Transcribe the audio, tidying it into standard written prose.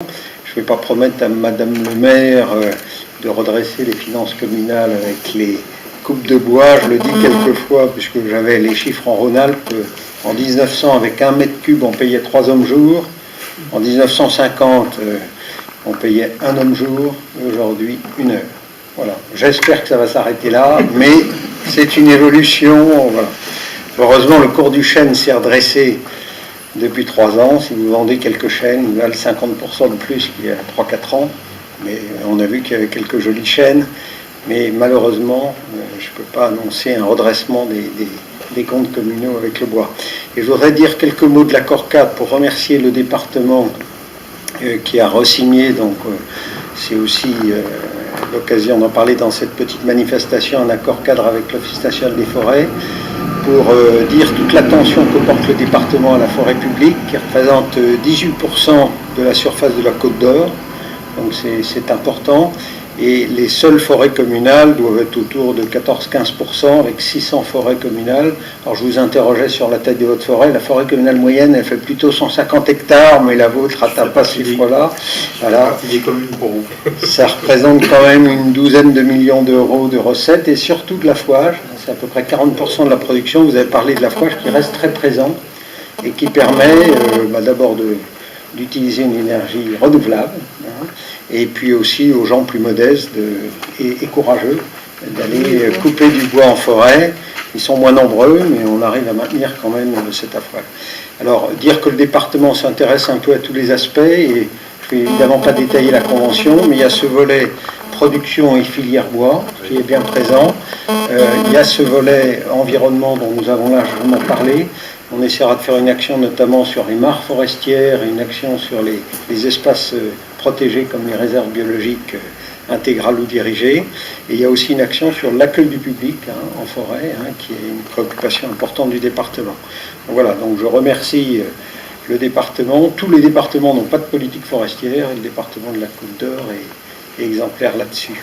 Je ne vais pas promettre à Madame le maire de redresser les finances communales avec les coupes de bois. Je le dis quelquefois, puisque j'avais les chiffres en Rhône-Alpes. En 1900, avec 1 mètre cube, on payait 3 hommes jour. En 1950, on payait 1 homme jour. Aujourd'hui, 1 heure. Voilà. J'espère que ça va s'arrêter là, mais c'est une évolution. Voilà. Heureusement, le cours du chêne s'est redressé depuis 3 ans. Si vous vendez quelques chênes, il valent 50% de plus qu'il y a 3-4 ans. Mais on a vu qu'il y avait quelques jolis chênes. Mais malheureusement, je ne peux pas annoncer un redressement des comptes communaux avec le bois. Et je voudrais dire quelques mots de l'accord cadre pour remercier le département qui a re-signé. Donc c'est aussi l'occasion d'en parler dans cette petite manifestation, un accord cadre avec l'Office national des forêts, pour dire toute l'attention que porte le département à la forêt publique, qui représente 18% de la surface de la Côte d'Or, donc c'est important. Et les seules forêts communales doivent être autour de 14-15%, avec 600 forêts communales. Alors je vous interrogeais sur la taille de votre forêt. La forêt communale moyenne, elle fait plutôt 150 hectares, mais la vôtre n'atteint pas ce chiffre-là. Voilà. Ça représente quand même une douzaine de millions d'euros de recettes, et surtout de l'affouage. C'est à peu près 40% de la production. Vous avez parlé de l'affouage qui reste très présent, et qui permet d'abord d'utiliser une énergie renouvelable, et puis aussi aux gens plus modestes et courageux d'aller couper du bois en forêt. Ils sont moins nombreux, mais on arrive à maintenir quand même cet affouage. Alors, dire que le département s'intéresse un peu à tous les aspects, et je ne vais évidemment pas détailler la convention, mais il y a ce volet production et filière bois qui est bien présent. Il y a ce volet environnement dont nous avons largement parlé. On essaiera de faire une action notamment sur les mares forestières, et une action sur les espaces protégés comme les réserves biologiques intégrales ou dirigées. Et il y a aussi une action sur l'accueil du public en forêt, qui est une préoccupation importante du département. Donc voilà, donc je remercie le département. Tous les départements n'ont pas de politique forestière, et le département de la Côte d'Or est exemplaire là-dessus.